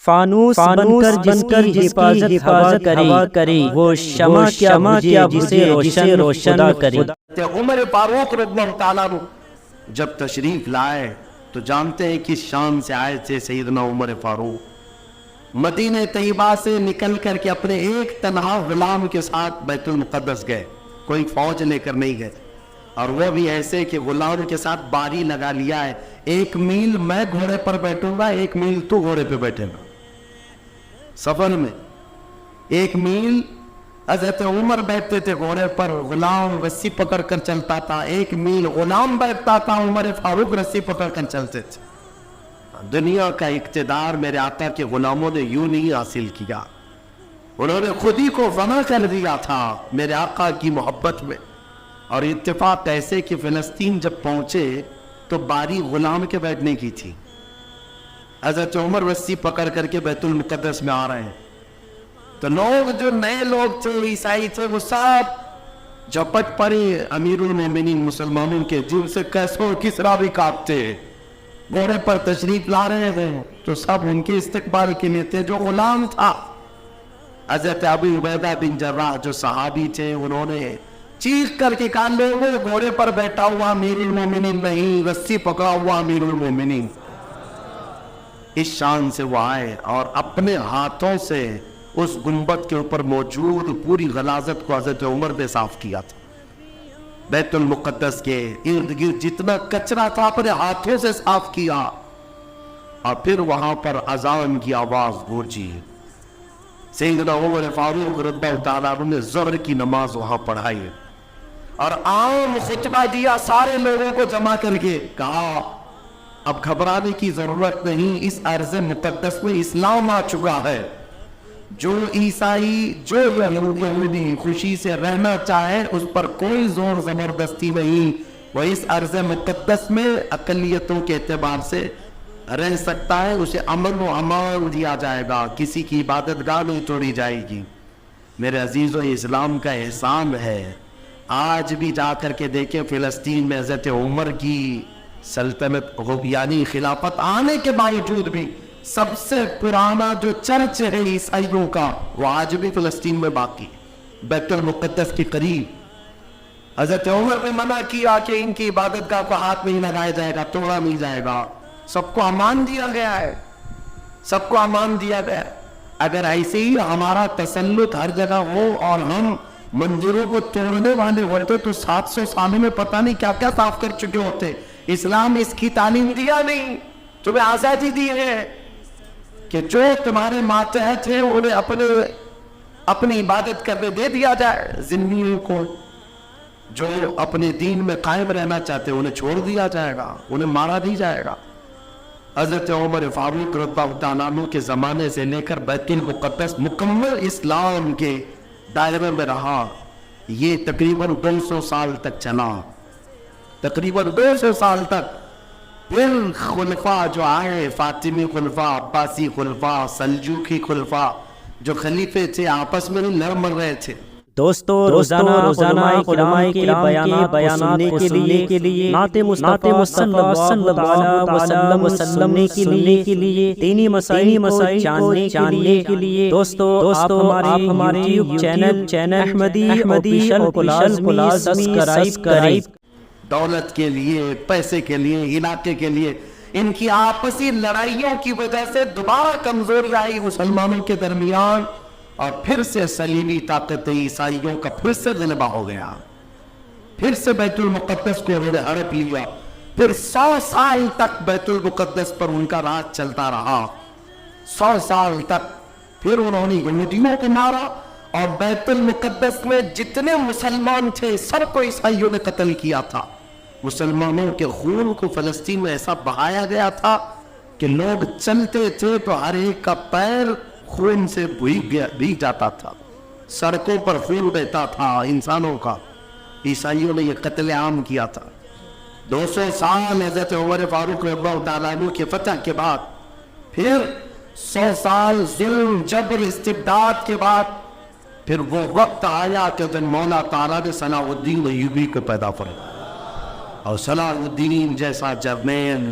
فانوس بن کر جس کی حفاظت ہوا کرے وہ شمع کیا بجھے جسے روشن خدا کرے۔ عمر فاروق رضی اللہ تعالیٰ عنہ جب تشریف لائے تو جانتے ہیں کس شان سے آئے تھے سیدنا عمر فاروق۔ مدینہ طیبہ سے نکل کر کے اپنے ایک تنہا غلام کے ساتھ بیت المقدس گئے، کوئی فوج لے کر نہیں گئے، اور وہ بھی ایسے کہ غلام کے ساتھ باری لگا لیا ہے، 1 میل میں گھوڑے پر بیٹھوں گا، 1 میل تو گھوڑے پہ بیٹھے گا۔ سفر میں 1 میل حضرت عمر بیٹھتے تھے گھوڑے پر، غلام رسی پکڑ کر چلتا تھا، 1 میل غلام بیٹھتا تھا، عمر فاروق رسی پکڑ کر چلتے تھے۔ دنیا کا اقتدار میرے آقا کے غلاموں نے یوں نہیں حاصل کیا، انہوں نے خود ہی کو فنا کر دیا تھا میرے آقا کی محبت میں۔ اور اتفاق ایسے کہ فلسطین جب پہنچے تو باری غلام کے بیٹھنے کی تھی، حضرت عمر رسی پکڑ کر کے بیت المقدس میں آ رہے ہیں، تو لوگ جو نئے لوگ تھے، عیسائی تھے، وہ سب جھپٹ پڑے امیر المومنین مسلمانوں کے، جن سے کیسو کسرا بھی کاپتے، گھوڑے پر تشریف لا رہے تھے، تو سب ان کے استقبال کے لیے تھے۔ جو غلام تھا حضرت ابو عبیدہ بن جراح جو صحابی تھے، انہوں نے چیخ کر کے کہا لوگوں گھوڑے پر بیٹھا ہوا امیر المومنین نہیں، رسی پکڑا ہوا امیر المومنین۔ اس شان سے وہ آئے اور اپنے ہاتھوں سے اس گنبد کے اوپر موجود پوری غلاظت کو حضرت عمر نے صاف کیا تھا۔ بیت المقدس کے ارد گرد جتنا کچرا تھا اپنے ہاتھوں سے صاف کیا، اور پھر وہاں پر اذان کی آواز گونجی۔ سیدنا عمر فاروق رضی اللہ تعالیٰ عنہ نے ظہر کی نماز وہاں پڑھائی اور عام خطبہ دیا، سارے لوگوں کو جمع کر کے کہا اب گھبرانے کی ضرورت نہیں، اس ارض مقدس میں اسلام آ چکا ہے، جو عیسائی جو یہودی خوشی سے رہنا چاہے اس پر کوئی زور زبردستی نہیں، وہ اس ارض مقدس میں اقلیتوں کے اعتبار سے رہ سکتا ہے، اسے امن و امان دیا جائے گا، کسی کی عبادت گاہ نہیں توڑی جائے گی۔ میرے عزیزو، اسلام کا احسان ہے، آج بھی جا کر کے دیکھیں فلسطین میں حضرت عمر کی سلطنت یعنی خلافت آنے کے باوجود بھی سب سے پرانا جو چرچ ہے عیسائیوں کا وہ آج بھی فلسطین میں باقی، بیت المقدس کے قریب۔ حضرت عمر نے منع کیا کہ ان کی عبادت گاہ کو ہاتھ نہیں لگایا جائے گا، توڑا نہیں جائے گا، سب کو امان دیا گیا ہے، سب کو امان دیا گیا ہے۔ اگر ایسے ہی ہمارا تسلط ہر جگہ ہو اور ہم مندروں کو توڑنے والے ہوتے تو 700 سال میں پتہ نہیں کیا کیا صاف کر چکے ہوتے۔ اسلام اس کی تعلیم دیا نہیں، تمہیں آزادی دی ہے کہ جو تمہارے ماتحت ہیں انہیں اپنی عبادت کرنے دے دیا جائے، ذمیوں کو جو اپنے دین میں قائم رہنا چاہتے انہیں چھوڑ دیا جائے گا، انہیں مارا نہیں جائے گا۔ حضرت عمر فاروق رضی اللہ تعالیٰ عنہ کے زمانے سے لے کر بیت المقدس مکمل اسلام کے دائرے میں رہا، یہ تقریباً 200 سال تک چلا، تقریباً 200 سال تک۔ پھر خلفاء جو آئے، فاطمی خلفاء، عباسی خلفاء، سلجوقی خلفاء، جو خلیفے تھے آپس میں لڑ مر رہے تھے۔ دوستو روزانہ علماء کے بیانات کو سننے کے لیے، نعت مصطفیٰ صلی اللہ علیہ وسلم سننے کے لیے، دینی مسائل کو جاننے کے لیے دوستو آپ ہمارے یوٹیوب چینل احمدی آفیشل کو لازمی سبسکرائب۔ دولت کے لیے، پیسے کے لیے، علاقے کے لیے ان کی آپسی لڑائیوں کی وجہ سے دوبارہ کمزوری آئی مسلمانوں کے درمیان، اور پھر سے صلیبی طاقت عیسائیوں کا پھر سے غلبہ ہو گیا، پھر سے بیت المقدس کو انہوں نے ہڑپ لیا۔ پھر 100 سال تک بیت المقدس پر ان کا راج چلتا رہا، 100 سال تک۔ پھر انہوں نے یہودیوں کو مارا، اور بیت المقدس میں جتنے مسلمان تھے سب کو عیسائیوں نے قتل کیا تھا۔ مسلمانوں کے خون کو فلسطین میں ایسا بہایا گیا تھا کہ لوگ چلتے تھے تو ہر ایک کا پیر خون سے بھیگ جاتا تھا، سڑکوں پر خون بہتا تھا انسانوں کا۔ عیسائیوں نے یہ قتل عام کیا تھا۔ 200 سال حضرت عمر فاروق رضی اللہ تعالیٰ عنہ کی فتح کے بعد، پھر 100 سال ظلم جبر استبداد کے بعد، پھر وہ وقت آیا کہ دن مولا تعالیٰ نے صلاح الدین ایوبی کو پیدا فرمایا، اور صلاح الدین جیسا جرنیل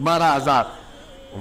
12,000।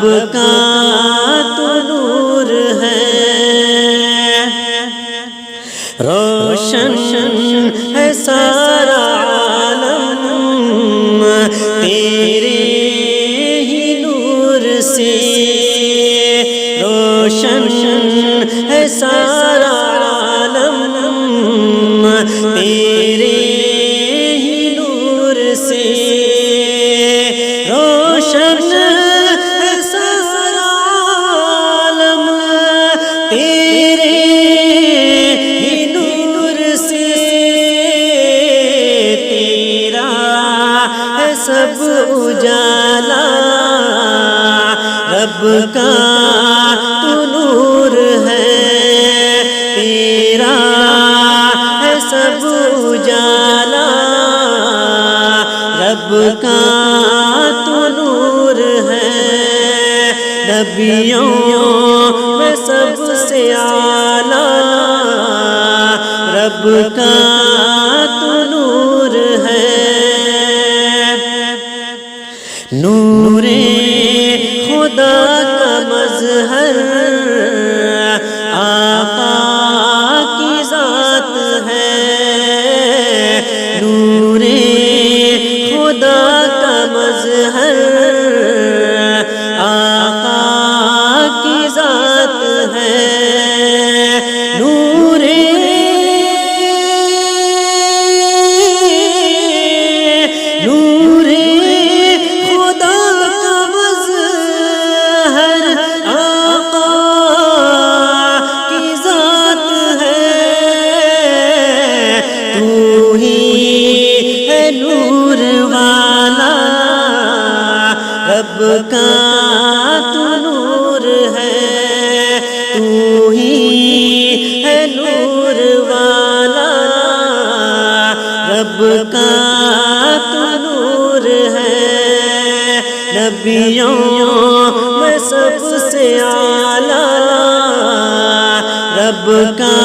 رب کا تو نور ہے، روشن ہے سارا عالم تیرے ہی نور سے، روشن ہے سارا عالم تیرے ہی نور سے، روشن ہے سارا عالم تیرے ہی نور سے، تیرا ہے سب اجالا، رب کا تو نور ہے، تیرا ہے سب اجالا، رب کا تو نور ہے، نبیوں میں سب سے اعلیٰ، رب کا تو نور ہے، نور خدا کا مظہر آقا کی ذات ہے، نور خدا کا مظہر آقا کی ذات ہے، نور خدا کا مظہر آقا کی ذات ہے، تو ہی ہے نور والا، رب کا تو نور ہے، تو ہی ہے نور والا، رب کا تو نور ہے، نبیوں میں سب سے اعلیٰ، رب کا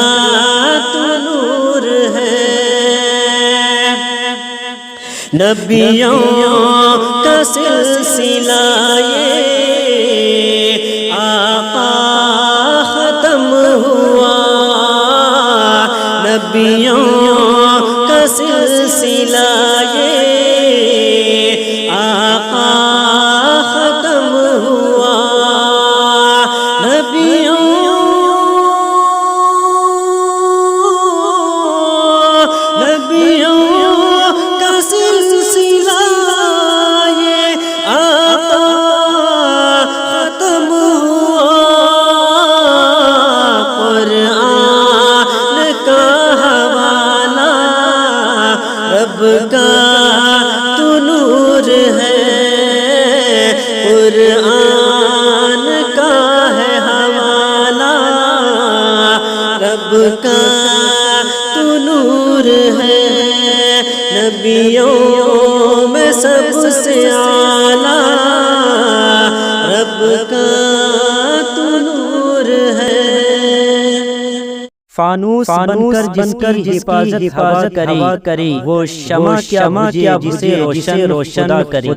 تو نور ہے، نبیوں کا سلسلہ یہ آقا ختم ہوا، نبیوں کا سلسلہ یہ آقا ختم ہوا، نبیوں کا سلسلہ یہ آقا ختم ہوا، قرآن کا حوالہ رب کا تو نور ہے، قرآن کا ہے حوالہ رب کا تو نور ہے، نبیوں میں سب سے اعلیٰ، رب کا تو نور ہے، فانوس بن کر جس کی حفاظت کرے وہ شمع کیا جسے روشن کرے،